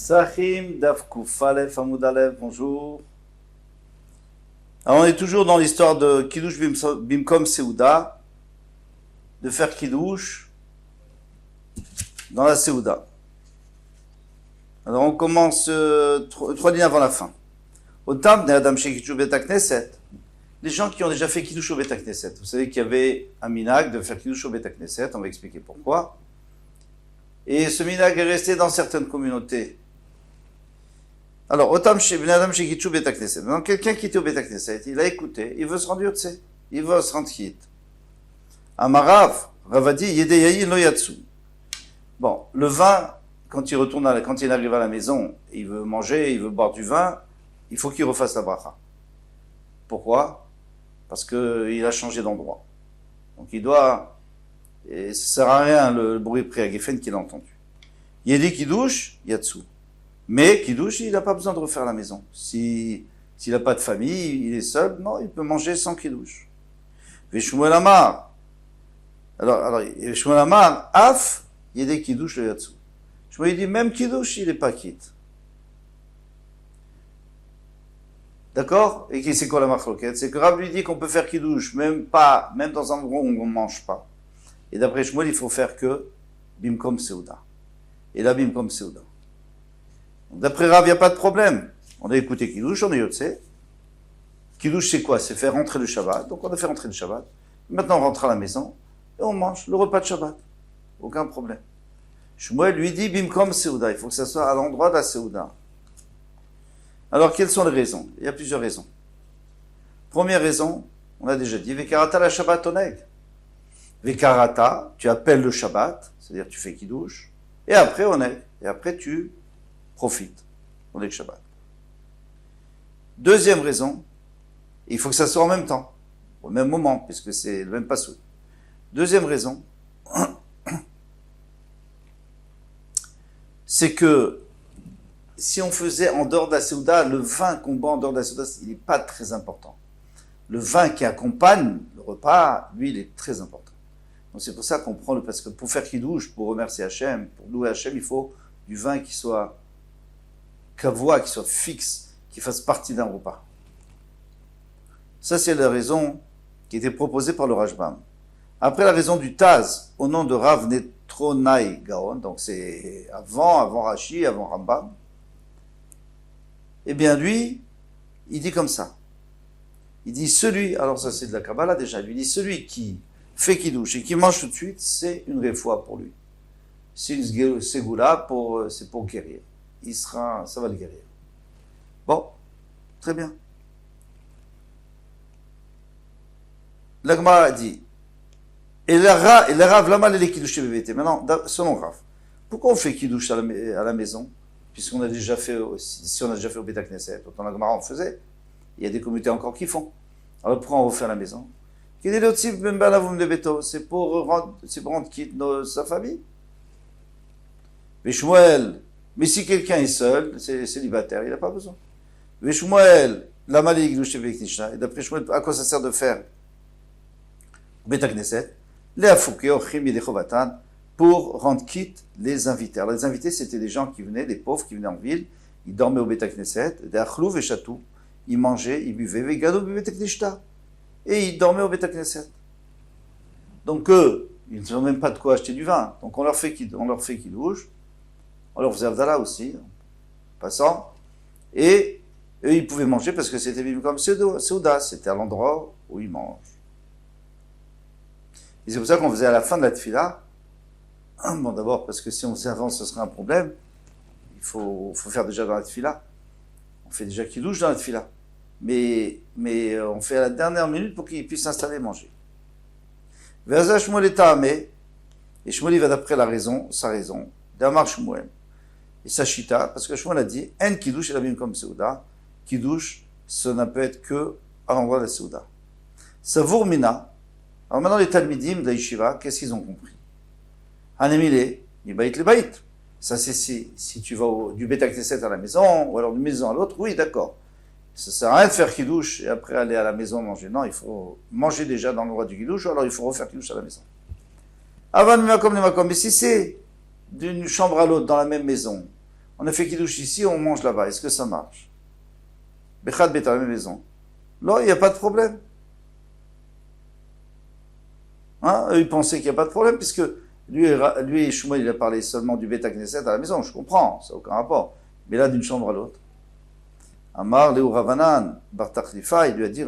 Sahim Daf Kuf Aleph Hamoud Aleph, bonjour. Alors on est toujours dans l'histoire de Kiddush Bimkom Seuda, de faire Kiddush dans la Seuda. Alors on commence trois lignes avant la fin. Otam ne Adam Shekidushu Beta Knesset. Les gens qui ont déjà fait Kiddush au Beta Knesset. Vous savez qu'il y avait un minhag de faire Kiddush au Beta Knesset, on va expliquer pourquoi. Et ce minhag est resté dans certaines communautés. Alors, Otam Adam Shekidushu Beta Knesset. Maintenant, quelqu'un qui était au Beta Knesset, il a écouté, il veut se rendre Yotse, il veut se rendre quitte. Amarav, Ravadi, Yedeyayi Lo Yatsu. Bon, le vin, quand il arrive à la maison, il veut manger, il veut boire du vin, il faut qu'il refasse la bracha. Pourquoi? Parce qu'il a changé d'endroit. Donc il doit, et ça sert à rien le bruit près à Geffen qu'il a entendu. Yedi Kiddush, Yatsu. Mais Kiddush, il n'a pas besoin de refaire la maison. S'il n'a pas de famille, il est seul, non, il peut manger sans Kiddush. Veshmuel Amar. Alors, Veshmuel Amar, Af, Yedi Kiddush le Yatsu. Shmuel dit, même Kiddush, il n'est pas quitte. D'accord? Et c'est quoi la marloquette? C'est que Rav lui dit qu'on peut faire Kiddush, même dans un endroit où on ne mange pas. Et d'après Shmuel, il faut faire que Bimkom Seuda. Et là, Bimkom Seuda. D'après Rav, il n'y a pas de problème. On a écouté Kiddush, on est Yotse. Kiddush, c'est quoi? C'est faire rentrer le Shabbat. Donc on a fait rentrer le Shabbat. Maintenant, on rentre à la maison et on mange le repas de Shabbat. Aucun problème. Shmuel lui dit Bimkom Seuda. Il faut que ça soit à l'endroit de la Seuda. Alors, quelles sont les raisons? Il y a plusieurs raisons. Première raison, on a déjà dit, Vekarata la Shabbat oneg. Vekarata, tu appelles le Shabbat, c'est-à-dire tu fais Kiddush, et après oneg, et après tu profites. Oneg Shabbat. Deuxième raison, il faut que ça soit en même temps, au même moment, puisque c'est le même passou. Deuxième raison, c'est que si on faisait en dehors de la Seuda, le vin qu'on boit en dehors de la Seuda, il n'est pas très important. Le vin qui accompagne le repas, lui, il est très important. Donc c'est pour ça qu'on prend parce que pour faire Kiddush, pour remercier Hachem, pour louer Hachem, il faut du vin qui soit kavoua, qui soit fixe, qui fasse partie d'un repas. Ça, c'est la raison qui était proposée par le Rashbam. Après, la raison du Taz, au nom de Rav Netronai Gaon, donc c'est avant Rashi, avant Rambam. Eh bien, lui, il dit comme ça. Il dit alors ça c'est de la Kabbalah déjà, il lui dit celui qui fait Kiddush et qui mange tout de suite, c'est une réfoua pour lui. C'est une ségoula, c'est pour guérir. Ça va le guérir. Bon, très bien. L'Agmara dit, et le Rav, lama le Kiddush bébé. Maintenant, selon Rav, pourquoi on fait Kiddush à la maison? Puisqu'on a déjà fait, si on a déjà fait au Beta Knesset, autant la Gemara on faisait, il y a des communautés encore qui font. Alors pourquoi on refait à la maison? C'est pour rendre quitte sa famille. Mais Shmuel, mais si quelqu'un est seul, c'est célibataire, il n'a pas besoin. Mais Shmuel, la malig et d'après Shmuel, à quoi ça sert de faire au Beta Knesset? Les afouké, ochim, yedechovatan, pour rendre quitte les invités. Alors les invités, c'était des gens qui venaient, des pauvres qui venaient en ville, ils dormaient au Beta Knesset, des achlouv et chatou, ils mangeaient, ils buvaient, vegado Beta Kneshta, et ils dormaient au Beta Knesset. Donc eux, ils n'ont même pas de quoi acheter du vin, donc on leur fait Kiddush, on leur faisait Avdallah aussi, en passant, et eux ils pouvaient manger parce que c'était comme Seuda, c'était à l'endroit où ils mangent. Et c'est pour ça qu'on faisait à la fin de la tefila. Bon, d'abord, parce que si on faisait avant, ce serait un problème. Il faut faire déjà dans la tefila. On fait déjà Kiddush dans la tefila. Mais on fait à la dernière minute pour qu'il puisse s'installer et manger. Verza Shmuel est Tahamé. Et Shmuel va d'après sa raison. D'Amar Shmuel. Et sa chita, parce que Shmuel a dit, En Kiddush et la Bim comme Seuda. Kiddush, ça ne peut être que à l'endroit de la Seuda. Savour Mina. Alors maintenant, les Talmidim de la Yeshiva, qu'est-ce qu'ils ont compris? Hanemile, Ibaït le Baït. Ça, c'est si tu vas du Beta Knesset à la maison, ou alors d'une maison à l'autre, oui, d'accord. Ça sert à rien de faire Kiddush et après aller à la maison manger. Non, il faut manger déjà dans l'endroit du Kiddush, ou alors il faut refaire Kiddush à la maison. Avant le Makom, mais si c'est d'une chambre à l'autre dans la même maison, On a fait Kiddush ici, on mange là-bas. Est-ce que ça marche? Bechad Bet à la même maison. Là, il n'y a pas de problème. Hein? Eux, ils pensaient qu'il n'y a pas de problème, puisque lui Shmuel, il a parlé seulement du Beta Knesset à la maison. Je comprends, ça n'a aucun rapport. Mais là, d'une chambre à l'autre. Amar Leu Ravanan, Bar Tachlifa, il lui a dit,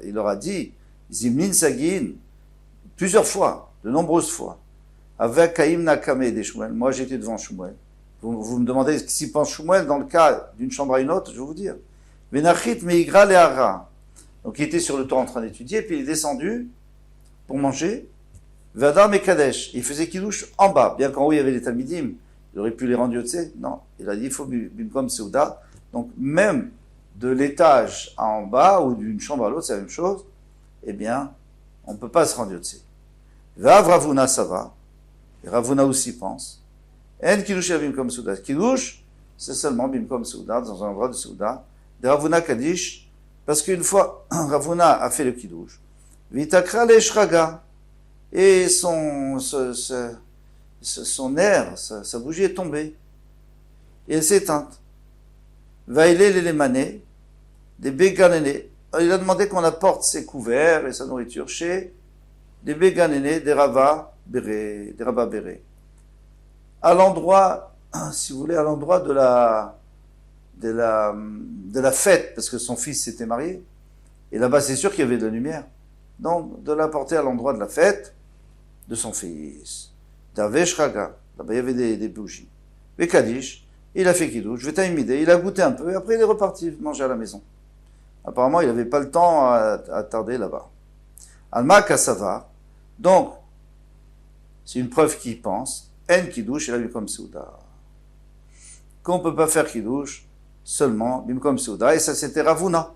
il leur a dit, Zimnin Sagin, plusieurs fois, de nombreuses fois, avec Kaïm Nakame des Shmuel. Moi, j'étais devant Shmuel. Vous me demandez ce qu'il pense Shmuel dans le cas d'une chambre à une autre, je vais vous dire. Venachit Meigra Leara. Donc, il était sur le toit en train d'étudier, puis il est descendu pour manger. Vadar Mekadesh. Il faisait Kiddush en bas, bien qu'en haut il y avait les Talmidim. Il aurait pu les rendre Yotze. Non, il a dit il faut Bimkom Seuda. Donc, même de l'étage en bas ou d'une chambre à l'autre, c'est la même chose. Eh bien, on ne peut pas se rendre Yotze. Vav Ravuna, ça va. Et Ravuna aussi pense. En Kiddush à Bimkom Seuda. Kiddush, c'est seulement Bimkom Seuda, dans un endroit de Seuda. De Ravuna Kadish, parce qu'une fois, Ravuna a fait le Kiddush. Vitakra le Shraga. Et son air, sa bougie est tombée. Et elle s'est éteinte. Vaïlé les des béganénés. Il a demandé qu'on apporte ses couverts et sa nourriture chez des béganénés, des Rabba Béré. À l'endroit, si vous voulez, à l'endroit de la fête, parce que son fils s'était marié. Et là-bas, c'est sûr qu'il y avait de la lumière. Donc, de l'apporter à l'endroit de la fête de son fils. Davesh Raga. Là-bas, il y avait des bougies. Et Kaddish, il a fait Kiddush. Je vais t'imiter. Il a goûté un peu et après, il est reparti manger à la maison. Apparemment, il n'avait pas le temps à tarder là-bas. Alma Kassava. Donc, c'est une preuve qui pense. En Kiddush, il a vu comme Souda. Qu'on ne peut pas faire Kiddush seulement, Bimkom Souda. Et ça, c'était Ravuna.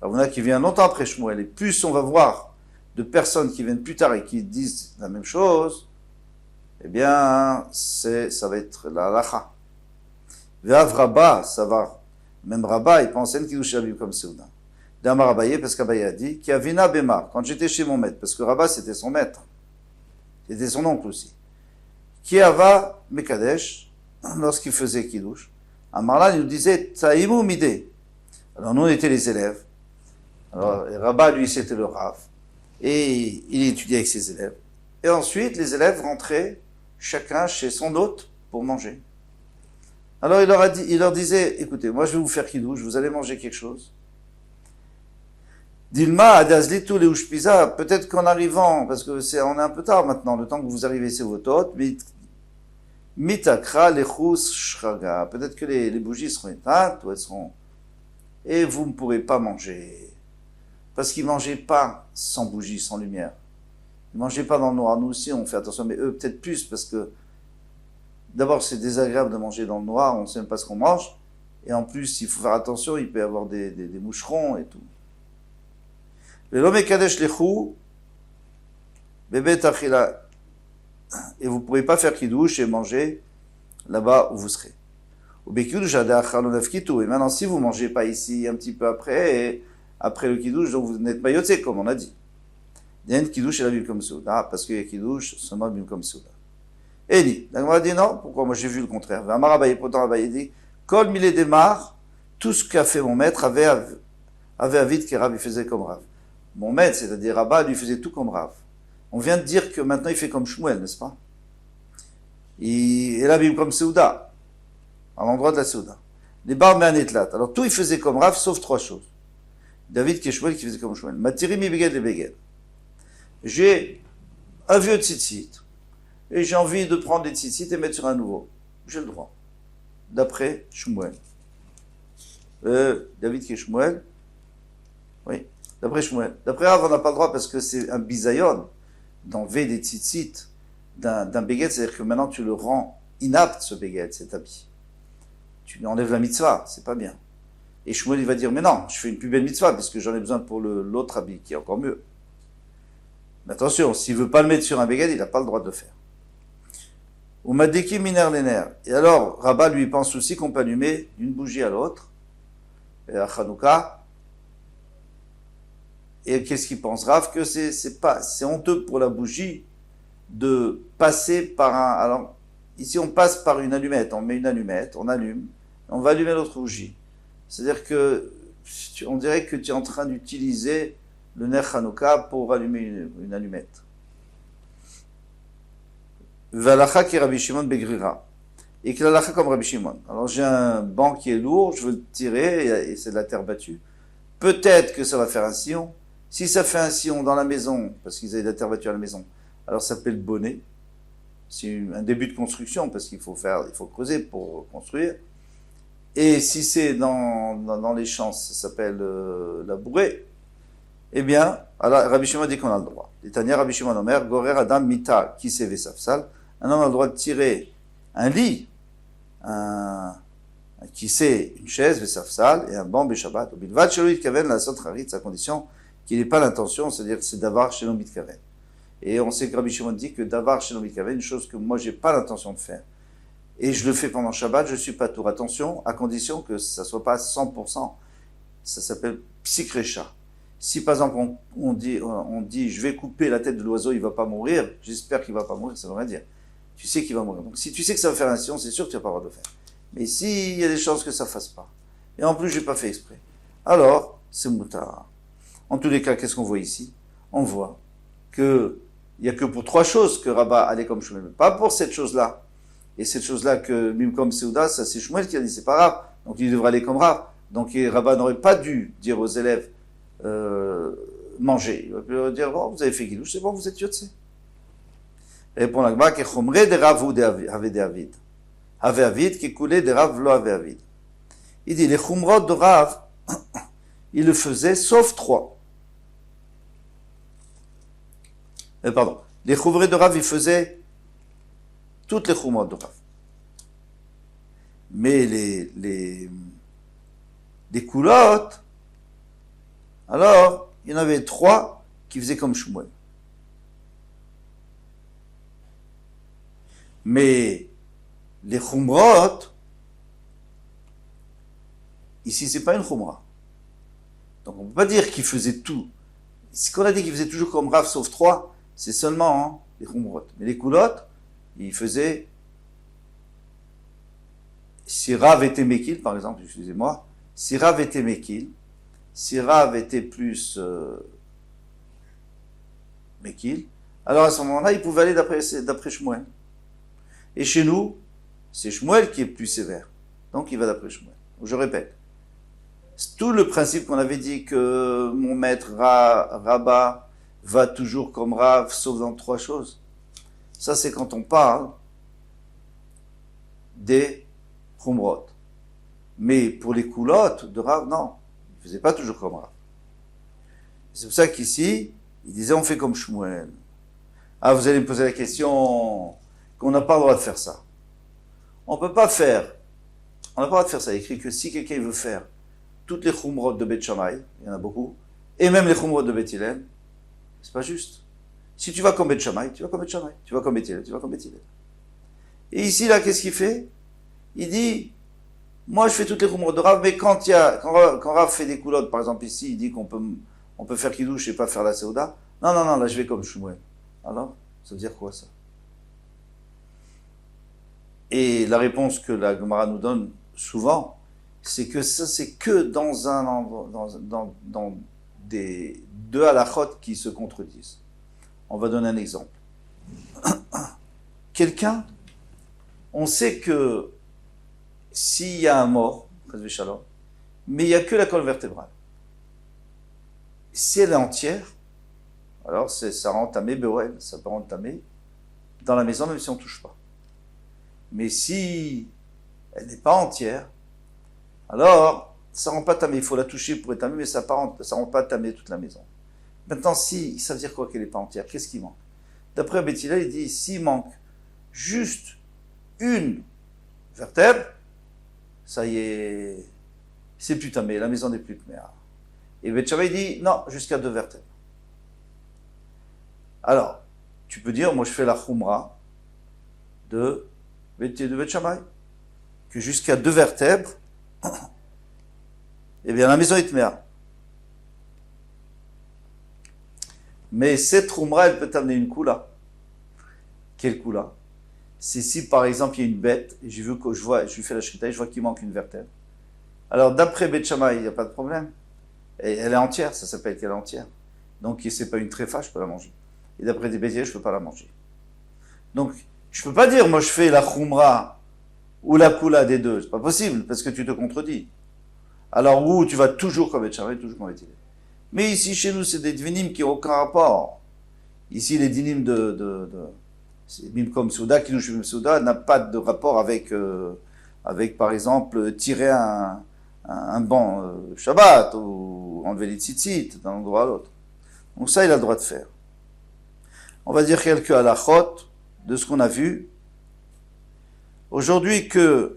Ravuna qui vient longtemps après Shmuel. Et plus on va voir de personnes qui viennent plus tard et qui disent la même chose, eh bien, ça va être la halacha. Ve'av Rabba, ça va. Même Rabba, il pense en Kiddush à Bimkom Souda. D'Amar Abaye, parce qu'Abaye a dit, qui a Vina Bemar, quand j'étais chez mon maître, parce que Rabba, c'était son maître. C'était son oncle aussi. Qui ava Mekadesh, lorsqu'il faisait Kiddush. Amarlan, il nous disait, Taïmou Midé. Alors, nous, on était les élèves. Alors, Rabba, lui, c'était le Rav. Et il étudiait avec ses élèves. Et ensuite, les élèves rentraient chacun chez son hôte pour manger. Alors il leur disait, écoutez, moi je vais vous faire Kiddush, vous allez manger quelque chose. Dilma, Adazlitu, Leushpiza, peut-être qu'en arrivant, parce que on est un peu tard maintenant, le temps que vous arrivez c'est votre hôte, Mitakra, Lechus, Shraga, peut-être que les bougies seront éteintes, ou elles seront, et vous ne pourrez pas manger. Parce qu'ils ne mangeaient pas sans bougie, sans lumière. Ils ne mangeaient pas dans le noir. Nous aussi, on fait attention, mais eux, peut-être plus, parce que d'abord, c'est désagréable de manger dans le noir, on ne sait même pas ce qu'on mange. Et en plus, il faut faire attention, il peut y avoir des moucherons et tout. L'homme kadesh lechou, bébé tachila. Et vous ne pourrez pas faire kidouche et manger là-bas où vous serez. Et maintenant, si vous ne mangez pas ici, un petit peu après, après le kiddush, donc vous n'êtes pas yotzé, comme on a dit. Il y a une kiddush et la Bimkom Seuda, parce qu'il y a kiddush, seulement Bimkom Seuda. Et dit, on a dit non, pourquoi moi j'ai vu le contraire. Amar Abaye, pourtant Abaye dit, Kol Milé Démar, tout ce qu'a fait mon maître avait Avid qui Rav, il faisait comme Rav. Mon maître, c'est-à-dire Rabba, lui faisait tout comme Rav. On vient de dire que maintenant il fait comme Shmuel, n'est-ce pas? Et là, Bimkom Seuda, à l'endroit de la Seuda. Les bar me'anetlat. Alors tout il faisait comme Rav, sauf trois choses. David qui est Shmuel, qui faisait comme Shmuel. Matiri mi beged le beged. J'ai un vieux tzitzit, et j'ai envie de prendre des tzitzit et mettre sur un nouveau. J'ai le droit. D'après Shmuel. David qui est Shmuel. Oui. D'après Shmuel. D'après Rav, on n'a pas le droit parce que c'est un bisayon d'enlever des tzitzit d'un beged, c'est-à-dire que maintenant tu le rends inapte, ce beged, cet habit. Tu lui enlèves la mitzvah, c'est pas bien. Et Shmuel, il va dire, mais non, je fais une plus belle mitzvah, parce que j'en ai besoin pour l'autre habit, qui est encore mieux. Mais attention, s'il veut pas le mettre sur un beged, il n'a pas le droit de le faire. Ou madeki miner lener. Et alors, Rabba lui pense aussi qu'on peut allumer d'une bougie à l'autre, et à Hanouka. Et qu'est-ce qu'il pense, Rav? Que c'est honteux pour la bougie de passer par un, alors, ici on passe par une allumette, on met une allumette, on allume, on va allumer l'autre bougie. C'est-à-dire que on dirait que tu es en train d'utiliser le ner Hanouka pour allumer une allumette. Valacha qui est Rabbi Shimon Begrira. Et que l'alacha comme Rabbi Shimon. Alors j'ai un banc qui est lourd, je veux le tirer et c'est de la terre battue. Peut-être que ça va faire un sillon. Si ça fait un sillon dans la maison, parce qu'ils avaient de la terre battue à la maison, alors ça s'appelle bonnet. C'est un début de construction parce qu'il faut creuser pour construire. Et si c'est dans les champs, ça s'appelle la bourrée. Eh bien, alors Rabbi Shimon dit qu'on a le droit. L'Itania Rabbi Shimon Omer, Gorer Adam Mita qui s'est safsal. Un homme a le droit de tirer un lit, qui c'est une chaise, Vesafsal, et un banc, Beshabbat. Bilvat Shelo Yitkaven, la Sot Harit, sa condition qu'il n'ait pas l'intention, c'est-à-dire que c'est d'avar Shelo Mitkaven. Et on sait que Rabbi Shimon dit que d'avar Shelo Mitkaven, une chose que moi j'ai pas l'intention de faire. Et je le fais pendant Shabbat, je suis pas tour. Attention, à condition que ça soit pas 100%. Ça s'appelle Psikrecha. Si par exemple on dit je vais couper la tête de l'oiseau, il va pas mourir, j'espère qu'il va pas mourir, ça veut rien dire. Tu sais qu'il va mourir. Donc si tu sais que ça va faire un sillon, c'est sûr que tu n'as pas le droit de le faire. Mais s'il y a des chances que ça ne fasse pas, et en plus je n'ai pas fait exprès, alors c'est moutard. En tous les cas, qu'est-ce qu'on voit ici? On voit qu'il n'y a que pour 3 choses que Rabat allait comme Shmuel, pas pour cette chose-là. Et cette chose-là que Mimkom Seuda, ça c'est Shmuel qui a dit, c'est pas grave, donc il devrait aller comme Rav. Donc Rabat n'aurait pas dû dire aux élèves, manger. Il va leur dire, bon, vous avez fait Kiddush, c'est bon, vous êtes Yotse. Répond l'Agma, que Chomre de Rav ou de Avid. Have Avid, qui coulait de Rav lo Have Avid. Il dit, les Chumrot de Rav, il le faisait sauf 3. Pardon. Les Chumrot de Rav, il faisait toutes les Chumrot de Rav. Mais les coulottes, alors, il y en avait 3 qui faisaient comme Shmuel. Mais les Chumrot, ici c'est pas une Chumra. Donc on ne peut pas dire qu'il faisait tout. Ce qu'on a dit qu'il faisait toujours comme Rav sauf 3, c'est seulement les Chumrot. Mais les coulottes, il faisait, si Rav était Mekil, par exemple, excusez-moi, si Rav était Mekil, si Rav était plus Mekil, alors à ce moment-là, il pouvait aller d'après Shmuel. Et chez nous, c'est Shmuel qui est plus sévère. Donc il va d'après Shmuel. Je répète. C'est tout le principe qu'on avait dit que mon maître Rabat va toujours comme Rav, sauf dans 3 choses. Ça, c'est quand on parle des Chumrot. Mais pour les coulottes de Rav, non. Il ne faisait pas toujours comme Rav. C'est pour ça qu'ici, il disait on fait comme Shmuel. Ah, vous allez me poser la question qu'on n'a pas le droit de faire ça. On n'a pas le droit de faire ça. Il écrit que si quelqu'un veut faire toutes les Chumrot de Beth Shammai, il y en a beaucoup, et même les Chumrot de Beth Hillel, c'est pas juste. Si tu vas comme Beth Shammai, tu vas comme Beth Shammai. Tu vas comme Beth Hillel, tu vas comme Beth Hillel. Et ici, là, qu'est-ce qu'il fait? Il dit, moi, je fais toutes les Chumrot de Rav, mais quand Rav fait des coulottes, par exemple ici, il dit qu'on peut faire Kiddush et pas faire la Seuda. Non, là, je vais comme Shmuel. Alors, ça veut dire quoi, ça? Et la réponse que la Gemara nous donne souvent, c'est que ça, c'est que dans des 2 halachot qui se contredisent. On va donner un exemple. Quelqu'un, on sait que s'il y a un mort, mais il n'y a que la colonne vertébrale. Si elle est entière, alors ça rend tamé Beoel, ça peut rendre tamé dans la maison même si on ne touche pas. Mais si elle n'est pas entière, alors ça ne rend pas tamé. Il faut la toucher pour être tamé, mais ça ne rend pas tamé toute la maison. Maintenant, ça veut dire quoi qu'elle n'est pas entière? Qu'est-ce qui manque? D'après Beth Hillel, il dit s'il manque juste une vertèbre, ça y est, c'est plus tamé, la maison n'est plus tméa. Et Beth Shammai dit non, jusqu'à 2 vertèbres. Alors, tu peux dire, moi je fais la Chumra de Beth Shammai, que jusqu'à 2 vertèbres, eh bien la maison est tméa. Mais cette Chumra, elle peut t'amener une Kula. Quelle Kula? c'est si par exemple il y a une bête, et j'ai vu que je lui fais la shrita et je vois qu'il manque une vertèbre. Alors d'après Beth Shammai, il n'y a pas de problème. Et elle est entière, ça s'appelle qu'elle est entière. Donc c'est pas une tréfa, je peux la manger. Et d'après des bétiers, je peux pas la manger. Donc je peux pas dire, moi je fais la khumra ou la kula des deux, c'est pas possible, parce que tu te contredis. Alors où tu vas toujours comme Beth Shammai, toujours comme Beth Hillel. Mais ici chez nous, c'est des dinim qui n'ont aucun rapport. Ici les dinim Bimkom Souda, Kiddush Bim Souda, n'a pas de rapport avec, par exemple, tirer un banc Shabbat ou enlever les tzitzit d'un endroit à l'autre. Donc ça, il a le droit de faire. On va dire quelques halachot de ce qu'on a vu. Aujourd'hui, il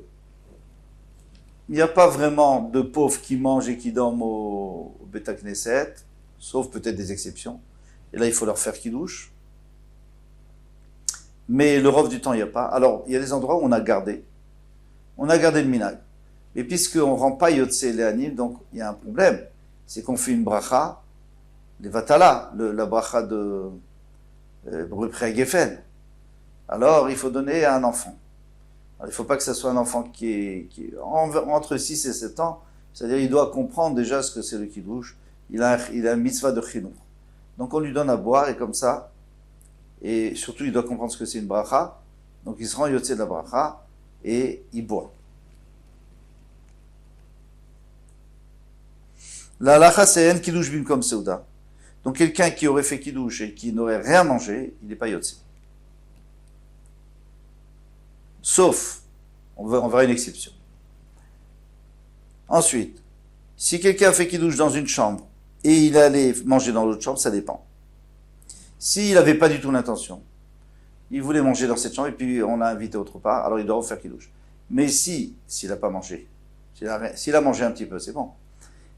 n'y a pas vraiment de pauvres qui mangent et qui dorment au Beth Knesset, sauf peut-être des exceptions. Et là, il faut leur faire kiddush. Mais le rov du temps, il n'y a pas. Alors, il y a des endroits où on a gardé. On a gardé le minag. Mais puisqu'on ne rend pas Yotse et Léanim, donc il y a un problème. C'est qu'on fait une bracha, les Vatala, la bracha de Brupré Geffen. Alors, il faut donner à un enfant. Alors, il ne faut pas que ce soit un enfant qui est entre 6 et 7 ans. C'est-à-dire, il doit comprendre déjà ce que c'est le kiddush. Il a un mitzvah de chinour. Donc, on lui donne à boire et comme ça, et surtout il doit comprendre ce que c'est une bracha, donc il se rend yotze de la bracha et il boit. La halacha c'est en kiddush bimkom seuda. Donc quelqu'un qui aurait fait kiddush et qui n'aurait rien mangé, il n'est pas yotze. Sauf, on verra une exception. Ensuite, si quelqu'un a fait kiddush dans une chambre et il allait manger dans l'autre chambre, ça dépend. S'il n'avait pas du tout l'intention, il voulait manger dans cette chambre et puis on l'a invité autre part, alors il doit refaire kiddush. Mais s'il n'a pas mangé, s'il a mangé un petit peu, c'est bon.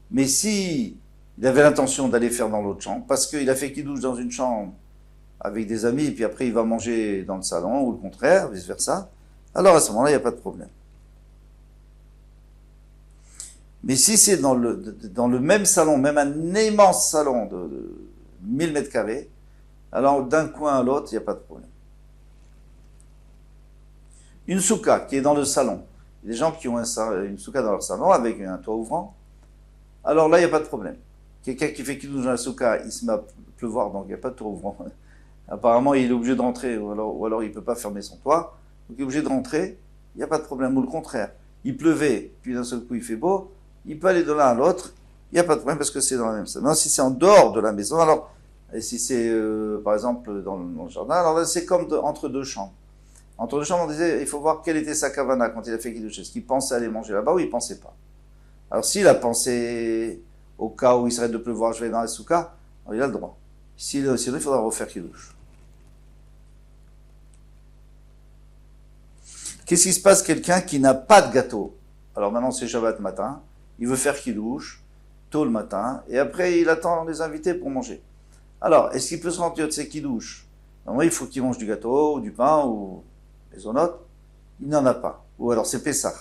Mais si il avait l'intention d'aller faire dans l'autre chambre, parce qu'il a fait kiddush dans une chambre avec des amis et puis après il va manger dans le salon ou le contraire, vice versa, alors à ce moment-là il n'y a pas de problème. Mais si c'est dans le même salon, même un immense salon de 1000 mètres carrés, alors d'un coin à l'autre, il n'y a pas de problème. Une souka qui est dans le salon. Il y a des gens qui ont une souka dans leur salon avec un toit ouvrant. Alors là, il n'y a pas de problème. Quelqu'un qui fait kiddush dans la souka, il se met à pleuvoir, donc il n'y a pas de toit ouvrant. Apparemment, il est obligé de rentrer, ou alors il ne peut pas fermer son toit. Donc il est obligé de rentrer, il n'y a pas de problème. Ou le contraire, il pleuvait, puis d'un seul coup il fait beau, il peut aller de l'un à l'autre, il n'y a pas de problème parce que c'est dans la même salle. Maintenant, si c'est en dehors de la maison, alors... Et si c'est, par exemple, dans le jardin, alors là, c'est comme entre deux chambres. Entre deux chambres, on disait, il faut voir quelle était sa kavana quand il a fait kiddush. Est-ce qu'il pensait aller manger là-bas ou il pensait pas? Alors, s'il a pensé au cas où il serait de pleuvoir, je vais dans la souka, il a le droit. Sinon, il faudra refaire kiddush. Qu'est-ce qui se passe quelqu'un qui n'a pas de gâteau? Alors maintenant, c'est Shabbat matin, il veut faire kiddush tôt le matin, et après, il attend les invités pour manger. Alors, est-ce qu'il peut se rendre yotse kiddush? Normalement, il faut qu'il mange du gâteau, ou du pain, ou des onotes. Il n'en a pas. Ou alors, c'est Pessah.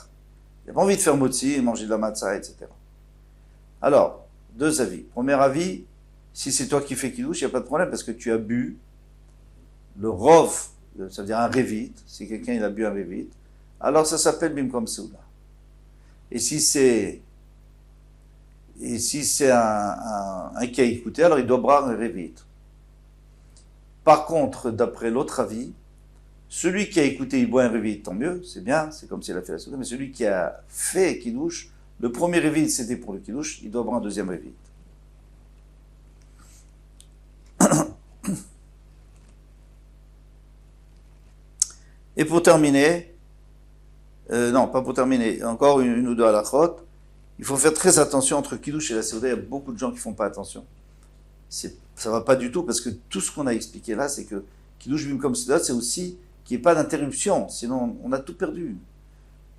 Il n'a pas envie de faire motzi, manger de la matzah, etc. Alors, deux avis. Premier avis, si c'est toi qui fais kiddush, il n'y a pas de problème, parce que tu as bu le rov, ça veut dire un révit. Si quelqu'un il a bu un révit, alors ça s'appelle bimkom seuda. Et si c'est un qui a écouté, alors il doit boire un révit. Par contre, d'après l'autre avis, celui qui a écouté, il boit un révit, tant mieux, c'est bien, c'est comme s'il a fait la souda, mais celui qui a fait kiddush, le premier révit c'était pour le kiddush, il doit boire un deuxième révit. Et pour terminer, non, pas pour terminer, encore une ou deux halachot. Il faut faire très attention entre kiddush et la seuda. Il y a beaucoup de gens qui font pas attention. Ça va pas du tout parce que tout ce qu'on a expliqué là, c'est que kiddush bimkom seuda, c'est aussi qu'il n'y ait pas d'interruption. Sinon, on a tout perdu.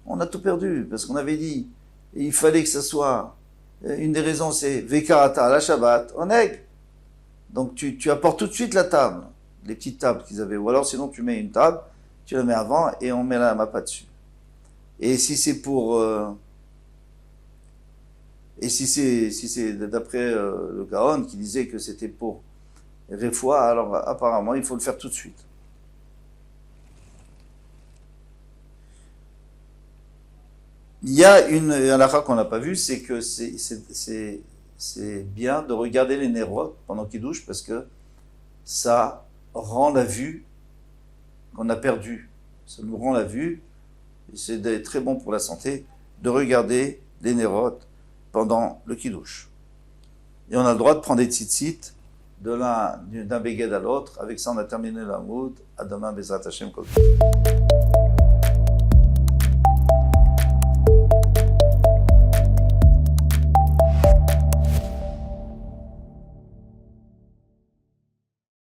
On a tout perdu parce qu'on avait dit, il fallait que ça soit. Une des raisons, c'est vekarata la Shabbat, oneg. Donc tu apportes tout de suite la table, les petites tables qu'ils avaient. Ou alors sinon tu mets une table, tu la mets avant et on met la mappa dessus. Et si c'est pour et si c'est d'après le Gaon qui disait que c'était pour Refoua, alors apparemment il faut le faire tout de suite. Il y a une halakha qu'on n'a pas vue, c'est que c'est bien de regarder les nérotes pendant qu'il douche parce que ça rend la vue qu'on a perdue. Ça nous rend la vue. Et c'est très bon pour la santé de regarder les nérotes pendant le kidouche. Et on a le droit de prendre des tzitzit d'un beged à l'autre. Avec ça, on a terminé la moud. À demain, Bezrat Hashem.